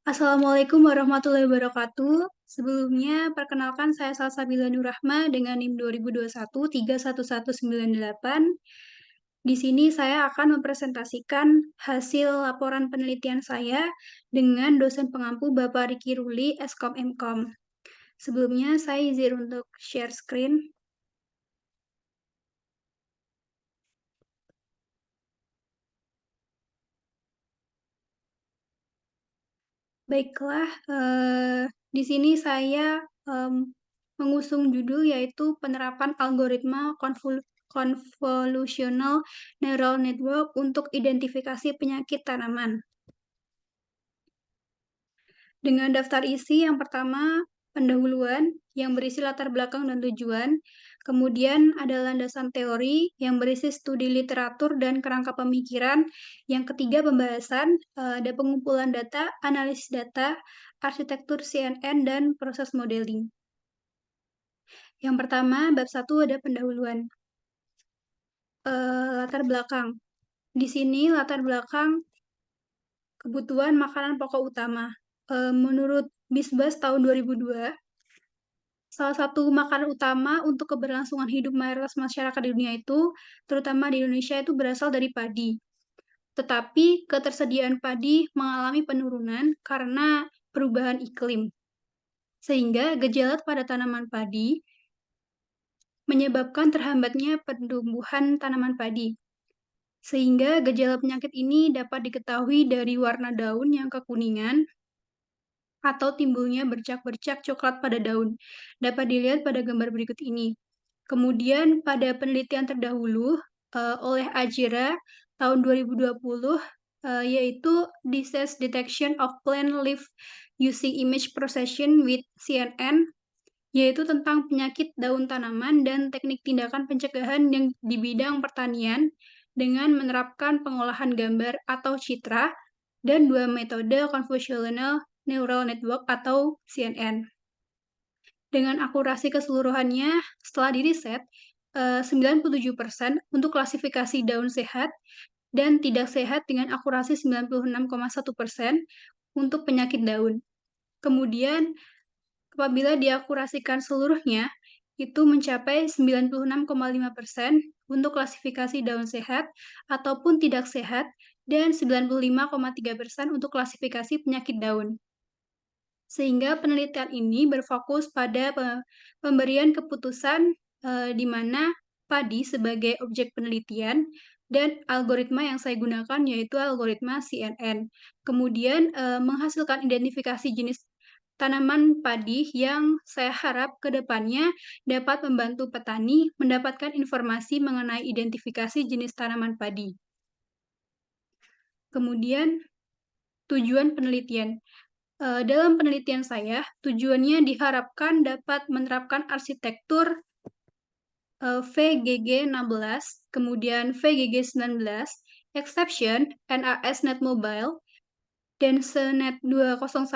Assalamualaikum warahmatullahi wabarakatuh. Sebelumnya, perkenalkan saya Salsabila Nurrahma dengan NIM 2021 31198. Di sini saya akan mempresentasikan hasil laporan penelitian saya dengan dosen pengampu Bapak Riki Ruli, Eskom Mkom. Sebelumnya, saya izin untuk share screen. Baiklah, di sini saya mengusung judul yaitu penerapan algoritma convolutional neural network untuk identifikasi penyakit tanaman. Dengan daftar isi yang pertama, pendahuluan yang berisi latar belakang dan tujuan. Kemudian ada landasan teori yang berisi studi literatur dan kerangka pemikiran. Yang ketiga, pembahasan, ada pengumpulan data, analisis data, arsitektur CNN, dan proses modeling. Yang pertama, bab 1 ada pendahuluan. Latar belakang. Di sini latar belakang kebutuhan makanan pokok utama. Menurut Bisbas tahun 2002, salah satu makanan utama untuk keberlangsungan hidup mayoritas masyarakat di dunia itu, terutama di Indonesia, itu berasal dari padi. Tetapi ketersediaan padi mengalami penurunan karena perubahan iklim. Sehingga gejala pada tanaman padi menyebabkan terhambatnya pertumbuhan tanaman padi. Sehingga gejala penyakit ini dapat diketahui dari warna daun yang kekuningan atau timbulnya bercak-bercak coklat pada daun. Dapat dilihat pada gambar berikut ini. Kemudian pada penelitian terdahulu oleh Ajira tahun 2020, yaitu Disease Detection of Plant Leaf Using Image Processing with CNN, yaitu tentang penyakit daun tanaman dan teknik tindakan pencegahan yang di bidang pertanian dengan menerapkan pengolahan gambar atau citra dan dua metode convolutional neural network atau CNN. Dengan akurasi keseluruhannya, setelah diriset, 97% untuk klasifikasi daun sehat dan tidak sehat dengan akurasi 96,1% untuk penyakit daun. Kemudian, apabila diakurasikan seluruhnya, itu mencapai 96,5% untuk klasifikasi daun sehat ataupun tidak sehat dan 95,3% untuk klasifikasi penyakit daun. Sehingga penelitian ini berfokus pada pemberian keputusan di mana padi sebagai objek penelitian dan algoritma yang saya gunakan yaitu algoritma CNN. Kemudian menghasilkan identifikasi jenis tanaman padi yang saya harap ke depannya dapat membantu petani mendapatkan informasi mengenai identifikasi jenis tanaman padi. Kemudian tujuan penelitian. Dalam penelitian saya, tujuannya diharapkan dapat menerapkan arsitektur VGG16, kemudian VGG19, exception, NAS Net Mobile, dan SNET 201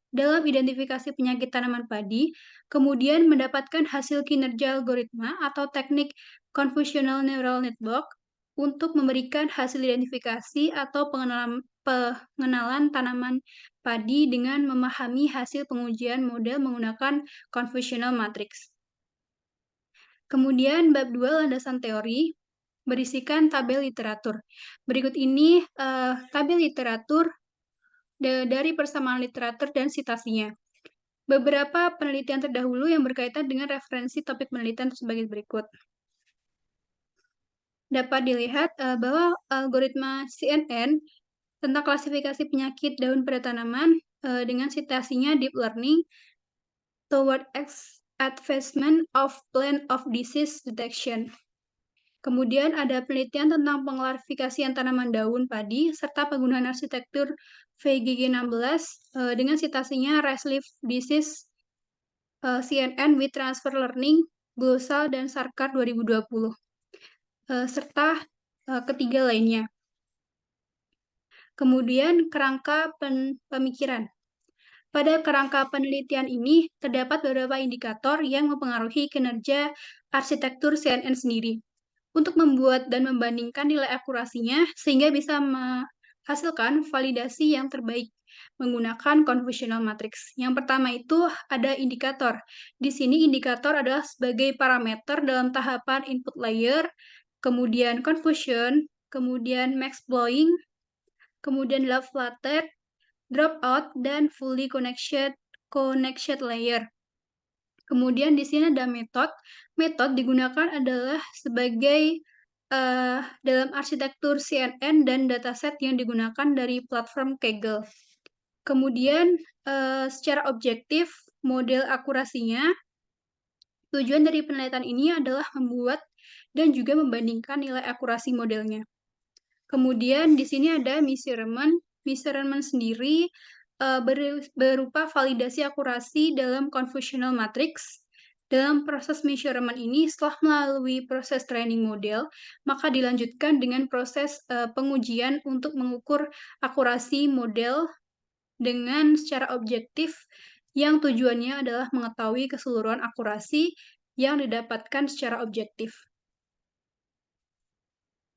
dalam identifikasi penyakit tanaman padi, kemudian mendapatkan hasil kinerja algoritma atau teknik convolutional neural network untuk memberikan hasil identifikasi atau pengenalan tanaman padi dengan memahami hasil pengujian model menggunakan convolutional matrix. Kemudian bab 2 landasan teori berisikan tabel literatur. Berikut ini tabel literatur dari persamaan literatur dan citasinya. Beberapa penelitian terdahulu yang berkaitan dengan referensi topik penelitian sebagai berikut. Dapat dilihat bahwa algoritma CNN tentang klasifikasi penyakit daun pada tanaman dengan citasinya deep learning toward advancement of plant of disease detection. Kemudian ada penelitian tentang pengklasifikasian tanaman daun padi serta penggunaan arsitektur VGG16 dengan citasinya rice leaf disease CNN with transfer learning, Glosal dan Sarkar 2020. Serta ketiga lainnya. Kemudian kerangka pemikiran. Pada kerangka penelitian ini terdapat beberapa indikator yang mempengaruhi kinerja arsitektur CNN sendiri untuk membuat dan membandingkan nilai akurasinya sehingga bisa hasilkan validasi yang terbaik menggunakan convolutional matrix. Yang pertama itu ada indikator. Di sini indikator adalah sebagai parameter dalam tahapan input layer, kemudian confusion, kemudian max blowing, kemudian love flatted, dropout, dan fully connected layer. Kemudian di sini ada metode. Metode digunakan adalah sebagai dalam arsitektur CNN dan dataset yang digunakan dari platform Kaggle. Kemudian secara objektif model akurasinya, tujuan dari penelitian ini adalah membuat dan juga membandingkan nilai akurasi modelnya. Kemudian di sini ada measurement. Measurement sendiri berupa validasi akurasi dalam convolutional matrix. Dalam proses measurement ini, setelah melalui proses training model, maka dilanjutkan dengan proses pengujian untuk mengukur akurasi model dengan secara objektif yang tujuannya adalah mengetahui keseluruhan akurasi yang didapatkan secara objektif.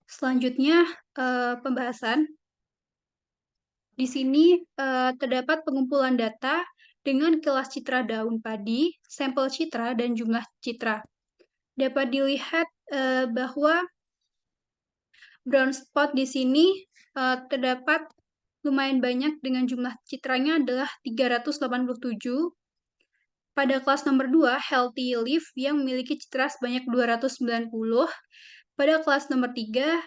Selanjutnya, pembahasan. Di sini terdapat pengumpulan data dengan kelas citra daun padi, sampel citra, dan jumlah citra. Dapat dilihat bahwa brown spot di sini terdapat lumayan banyak dengan jumlah citranya adalah 387. Pada kelas nomor 2, Healthy Leaf yang memiliki citra sebanyak 290. Pada kelas nomor 3,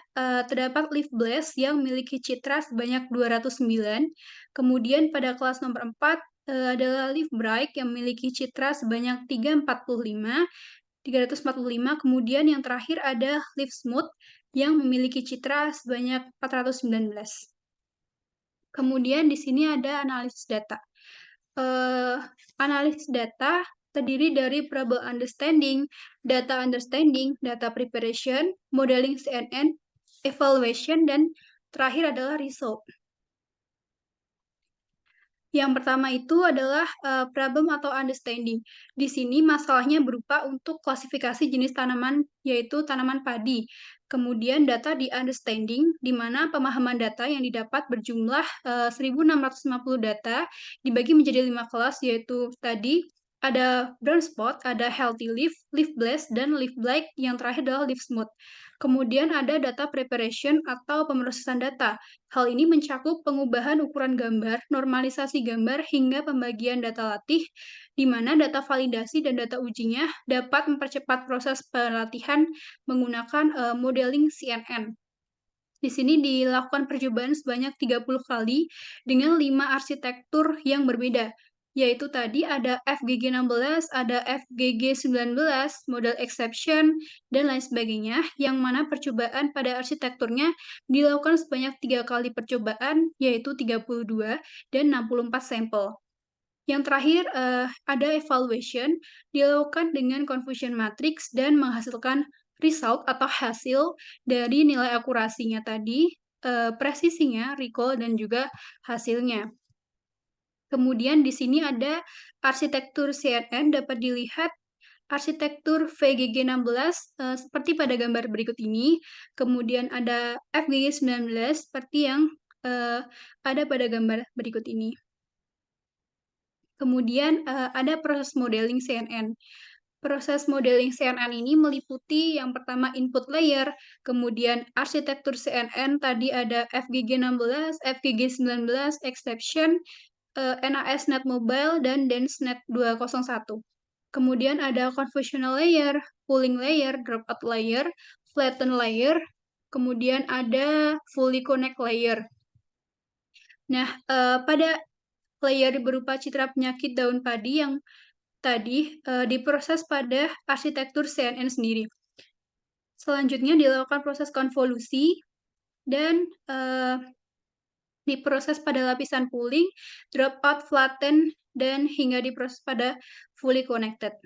terdapat Leaf Blast yang memiliki citra sebanyak 209. Kemudian pada kelas nomor 4, adalah Leaf Bright yang memiliki citra sebanyak 345. Kemudian yang terakhir ada Leaf Smooth yang memiliki citra sebanyak 419. Kemudian di sini ada analisis data. Analisis data terdiri dari probable understanding, data preparation, modeling CNN, evaluation, dan terakhir adalah result. Yang pertama itu adalah problem atau understanding. Di sini masalahnya berupa untuk klasifikasi jenis tanaman, yaitu tanaman padi. Kemudian data di understanding, di mana pemahaman data yang didapat berjumlah 1.650 data, dibagi menjadi 5 kelas, yaitu tadi ada brown spot, ada healthy leaf, leaf blast, dan leaf blight, yang terakhir adalah leaf smooth. Kemudian ada data preparation atau pemrosesan data. Hal ini mencakup pengubahan ukuran gambar, normalisasi gambar, hingga pembagian data latih, di mana data validasi dan data ujinya dapat mempercepat proses pelatihan menggunakan modeling CNN. Di sini dilakukan percobaan sebanyak 30 kali dengan 5 arsitektur yang berbeda, yaitu tadi ada FGG16, ada FGG19, model exception, dan lain sebagainya, yang mana percobaan pada arsitekturnya dilakukan sebanyak 3 kali percobaan, yaitu 32 dan 64 sampel. Yang terakhir, ada evaluation, dilakukan dengan confusion matrix dan menghasilkan result atau hasil dari nilai akurasinya tadi, presisinya, recall, dan juga hasilnya. Kemudian di sini ada arsitektur CNN, dapat dilihat arsitektur VGG16 seperti pada gambar berikut ini. Kemudian ada FGG19 seperti yang ada pada gambar berikut ini. Kemudian ada proses modeling CNN. Proses modeling CNN ini meliputi yang pertama input layer, kemudian arsitektur CNN, tadi ada FGG16, FGG19, exception, NAS Net Mobile, dan DenseNet 201. Kemudian ada convolutional layer, pooling layer, dropout layer, flatten layer, kemudian ada fully connect layer. Nah, pada layer berupa citra penyakit daun padi yang tadi diproses pada arsitektur CNN sendiri. Selanjutnya dilakukan proses konvolusi dan diproses pada lapisan pooling, dropout, flatten, dan hingga diproses pada fully connected.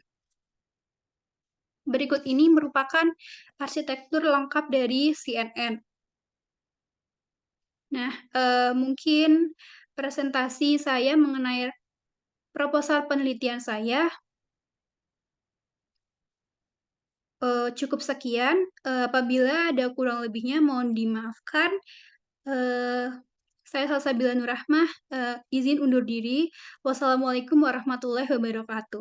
Berikut ini merupakan arsitektur lengkap dari CNN. Nah, mungkin presentasi saya mengenai proposal penelitian saya cukup sekian. Apabila ada kurang lebihnya mohon dimaafkan. Saya Salsabila Nurrahmah, izin undur diri. Wassalamualaikum warahmatullahi wabarakatuh.